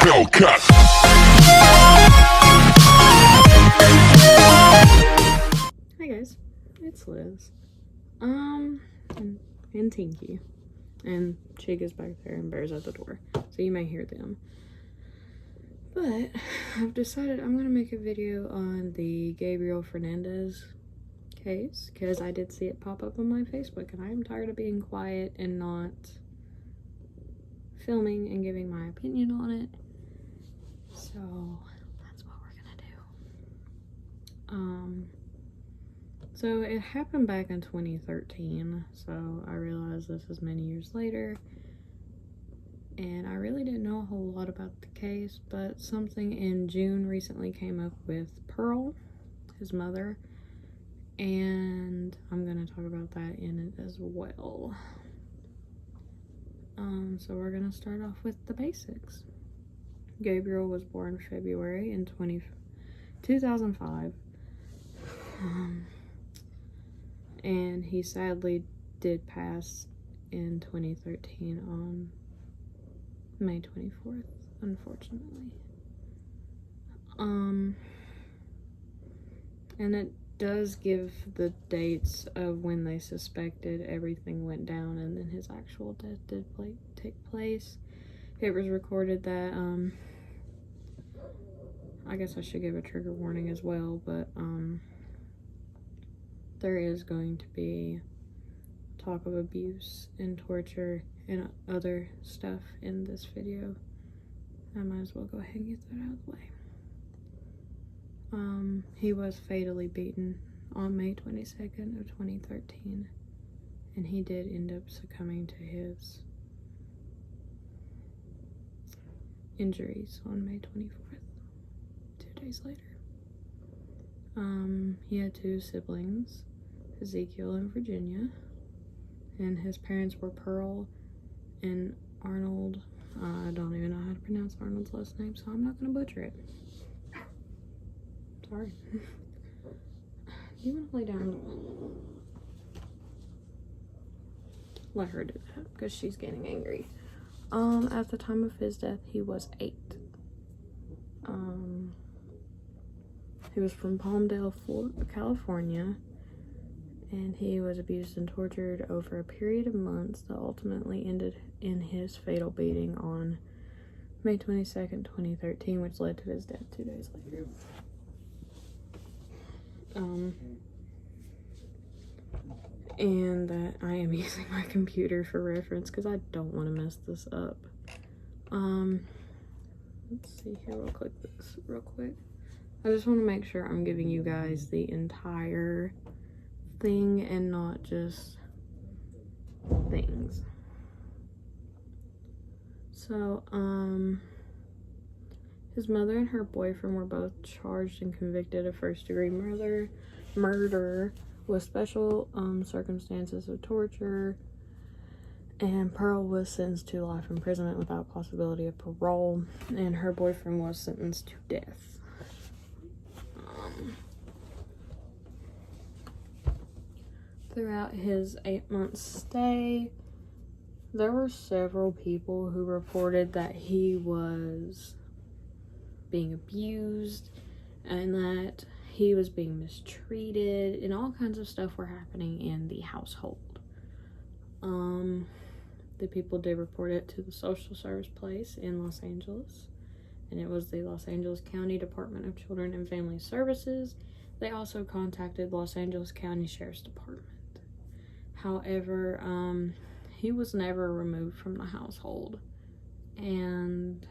Hellcat. Hi guys, it's Liz. And Tinky. And Chig is back there and Bear's at the door. So you may hear them. But I've decided I'm gonna make a video on the Gabriel Fernandez case because I did see it pop up on my Facebook and I am tired of being quiet and not filming and giving my opinion on it. So that's what we're gonna do. So it happened back in 2013, so I realized this is many years later, and I really didn't know a whole lot about the case, but something in June recently came up with Pearl, his mother, and I'm going to talk about that in it as well. So we're going to start off with the basics. Gabriel was born February in 2005. And he sadly did pass in 2013 on May 24th, unfortunately. And it does give the dates of when they suspected everything went down and then his actual death did take place. It was recorded that, I guess I should give a trigger warning as well, but, there is going to be talk of abuse and torture and other stuff in this video. I might as well go ahead and get that out of the way. He was fatally beaten on May 22nd of 2013, and he did end up succumbing to his injuries on May 24th, 2 days later. He had 2 siblings, Ezekiel and Virginia, and his parents were Pearl and Arnold. I don't even know how to pronounce Arnold's last name, so I'm not going to butcher it. Sorry. You want to lay down? Let her do that, because she's getting angry. At the time of his death, he was 8. He was from Palmdale, California, and he was abused and tortured over a period of months that ultimately ended in his fatal beating on May 22nd, 2013, which led to his death 2 days later. And that I am using my computer for reference because I don't want to mess this up. Let's see here, we'll click this real quick. I just want to make sure I'm giving you guys the entire thing and not just things. So, his mother and her boyfriend were both charged and convicted of first-degree murder with special circumstances of torture, and Pearl was sentenced to life imprisonment without possibility of parole, and her boyfriend was sentenced to death. Throughout his 8-month stay, there were several people who reported that he was being abused and that he was being mistreated, and all kinds of stuff were happening in the household. The people did report it to the social service place in Los Angeles, and it was the Los Angeles County Department of Children and Family Services. They also contacted Los Angeles County Sheriff's Department. However, he was never removed from the household, and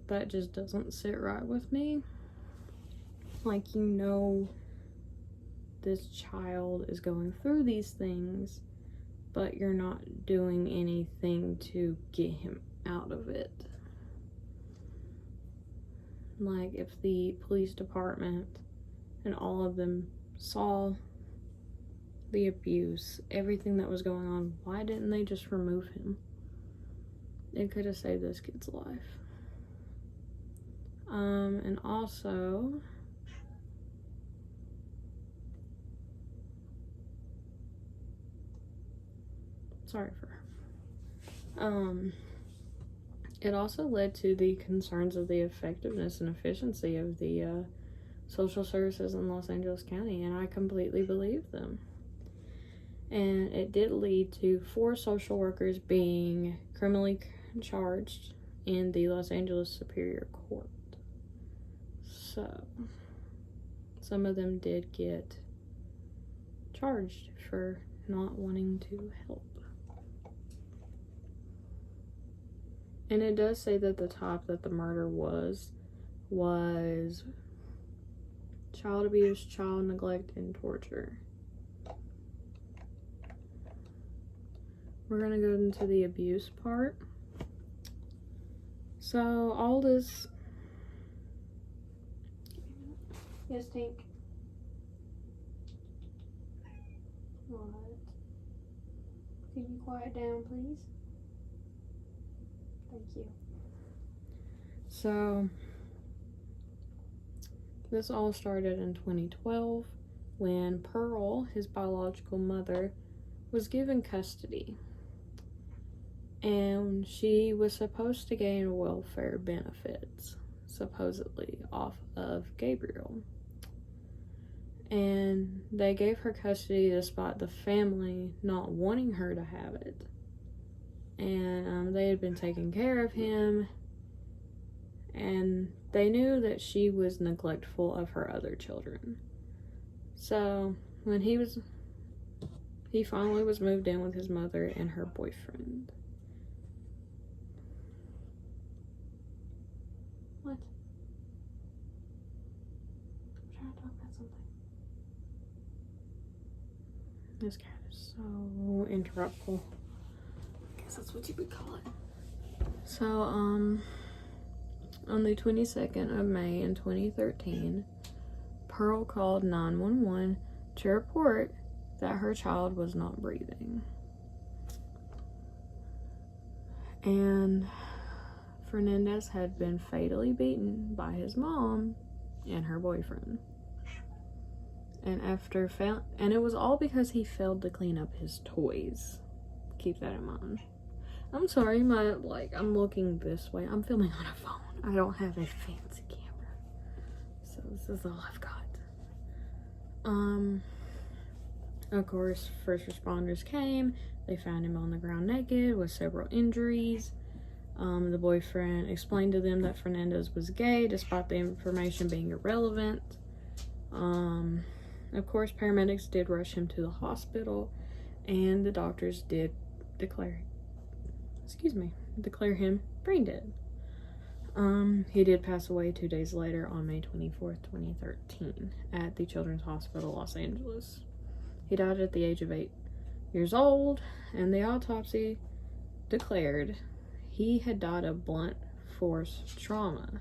that just doesn't sit right with me. Like, you know, this child is going through these things, but you're not doing anything to get him out of it. Like, if the police department and all of them saw the abuse, everything that was going on, why didn't they just remove him? It could have saved this kid's life. And also, sorry for her. It also led to the concerns of the effectiveness and efficiency of the social services in Los Angeles County, and I completely believe them. And it did lead to 4 social workers being criminally charged in the Los Angeles Superior Court. So, some of them did get charged for not wanting to help. And it does say that the type that the murder was child abuse, child neglect, and torture. We're going to go into the abuse part. So, all this... Yes, Tink? What? Can you quiet down, please? Thank you. So, this all started in 2012 when Pearl, his biological mother, was given custody. And she was supposed to gain welfare benefits, supposedly, off of Gabriel. And they gave her custody despite the family not wanting her to have it. And they had been taking care of him, and they knew that she was neglectful of her other children. So when he finally was moved in with his mother and her boyfriend. What? I'm trying to talk about something. This cat is so interruptible. That's what you would call it. So, on the 22nd of May in 2013, Pearl called 911 to report that her child was not breathing. And Fernandez had been fatally beaten by his mom and her boyfriend. And and it was all because he failed to clean up his toys. Keep that in mind. I'm sorry, I'm looking this way. I'm filming on a phone. I don't have a fancy camera. So this is all I've got. Of course, first responders came. They found him on the ground naked with several injuries. The boyfriend explained to them that Fernandez was gay, despite the information being irrelevant. Of course, paramedics did rush him to the hospital, and the doctors did declare him brain dead. He did pass away 2 days later on May 24th, 2013 at the Children's Hospital, Los Angeles. He died at the age of 8 years old, and the autopsy declared he had died of blunt force trauma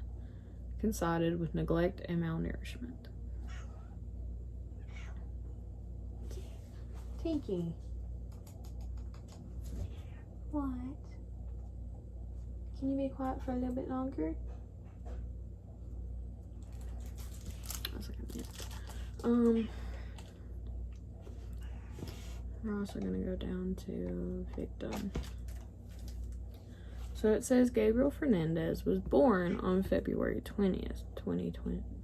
coincided with neglect and malnourishment. Tinky. What? Can you be quiet for a little bit longer? We're also gonna go down to victim. So it says Gabriel Fernandez was born on February 20th,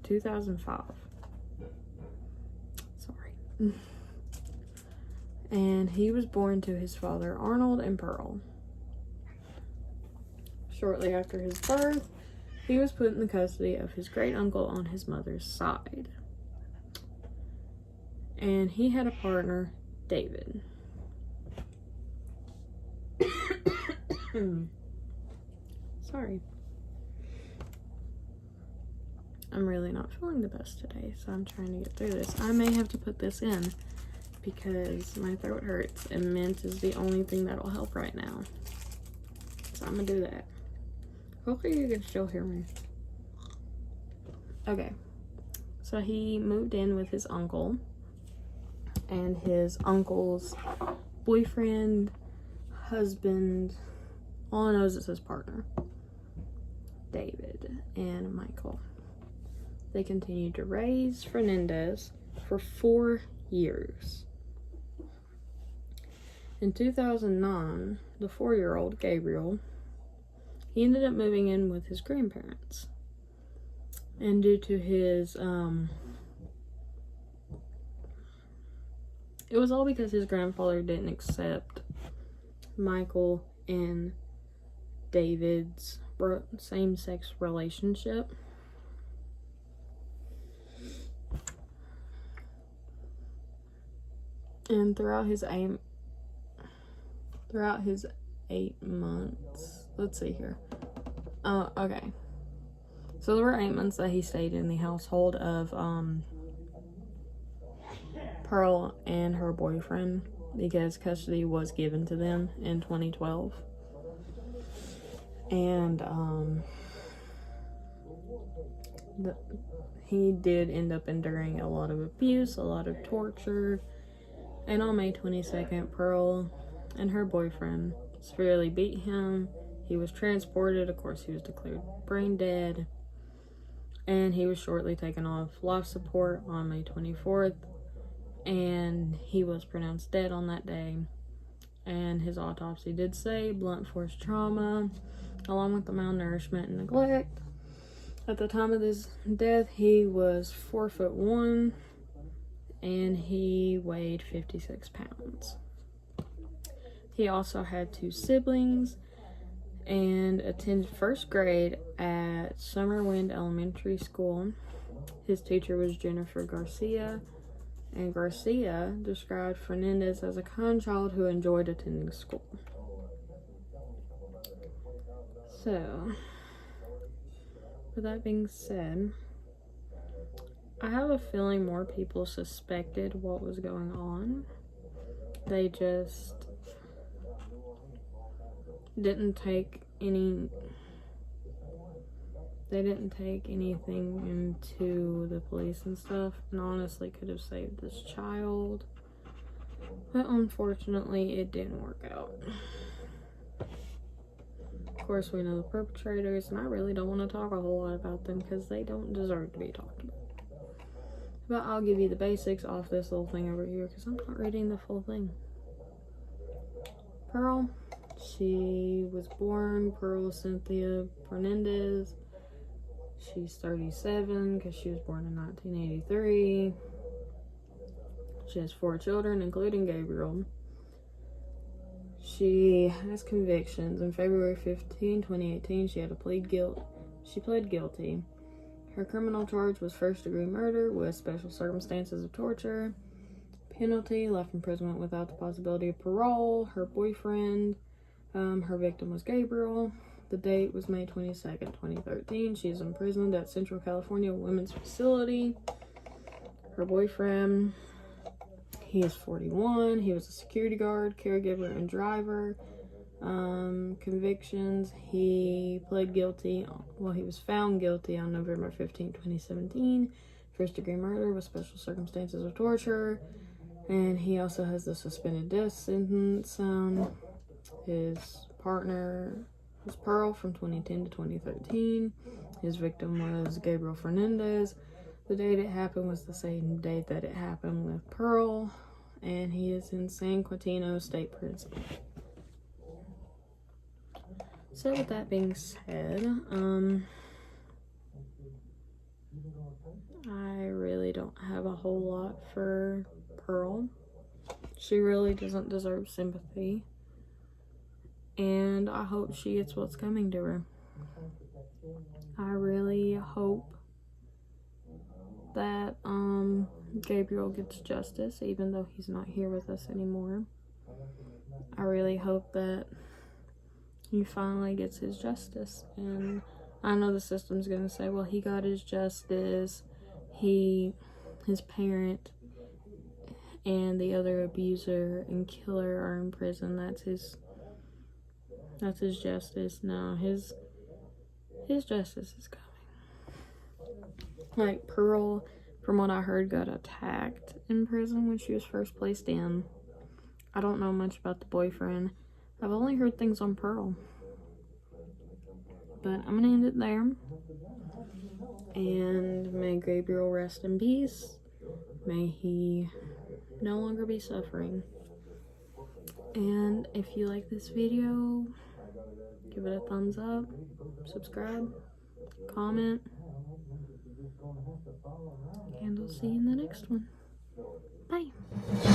2005. Sorry. And he was born to his father, Arnold and Pearl. Shortly after his birth, he was put in the custody of his great uncle on his mother's side. And he had a partner, David. Sorry. I'm really not feeling the best today, so I'm trying to get through this. I may have to put this in because my throat hurts, and mint is the only thing that'll help right now. So I'm gonna do that. Hopefully you can still hear me. Okay. So he moved in with his uncle, and his uncle's boyfriend, husband, all I know is it's his partner, David and Michael. They continued to raise Fernandez for 4 years. In 2009, the 4-year-old Gabriel, he ended up moving in with his grandparents. And due to his, it was all because his grandfather didn't accept Michael and David's same-sex relationship. And throughout his 8 months, let's see here. Okay. So there were 8 months that he stayed in the household of Pearl and her boyfriend, because custody was given to them in 2012. And he did end up enduring a lot of abuse, a lot of torture. And on May 22nd, Pearl and her boyfriend severely beat him. He was transported. Of course, he was declared brain dead. And he was shortly taken off life support on May 24th. And he was pronounced dead on that day. And his autopsy did say blunt force trauma, along with the malnourishment and neglect. At the time of his death, he was 4'1", and he weighed 56 pounds. He also had 2 siblings and attended 1st grade at Summerwind Elementary School. His teacher was Jennifer Garcia, and Garcia described Fernandez as a kind child who enjoyed attending school. So, with that being said, I have a feeling more people suspected what was going on. They just didn't take anything into the police and stuff, and honestly could have saved this child. But unfortunately, it didn't work out. Of course, we know the perpetrators, and I really don't want to talk a whole lot about them because they don't deserve to be talked about. But I'll give you the basics off this little thing over here because I'm not reading the full thing. Pearl, she was born Pearl Cynthia Fernandez. She's 37 because she was born in 1983. She has 4 children, including Gabriel. She has convictions. On February 15, 2018, she pled guilty. Her criminal charge was 1st-degree murder with special circumstances of torture. Penalty, life imprisonment without the possibility of parole. Her boyfriend, her victim was Gabriel. The date was May 22nd, 2013. She is imprisoned at Central California Women's Facility. Her boyfriend, he is 41. He was a security guard, caregiver, and driver. Convictions, he pled guilty. Well, he was found guilty on November 15, 2017. 1st-degree murder with special circumstances of torture. And he also has the suspended death sentence. His partner was Pearl from 2010 to 2013. His victim was Gabriel Fernandez. The date it happened was the same date that it happened with Pearl. And he is in San Quintino State Prison. So with that being said, I really don't have a whole lot for Pearl. She really doesn't deserve sympathy. And I hope she gets what's coming to her. I really hope that Gabriel gets justice, even though he's not here with us anymore. I really hope that he finally gets his justice. And I know the system's gonna say, well, he got his justice. His parent and the other abuser and killer are in prison. That's his justice. No, his justice is coming. Like, Pearl, from what I heard, got attacked in prison when she was first placed in. I don't know much about the boyfriend. I've only heard things on Pearl. But I'm gonna end it there. And may Gabriel rest in peace. May he no longer be suffering. And if you like this video, give it a thumbs up, subscribe, comment, and I'll see you in the next one. Bye.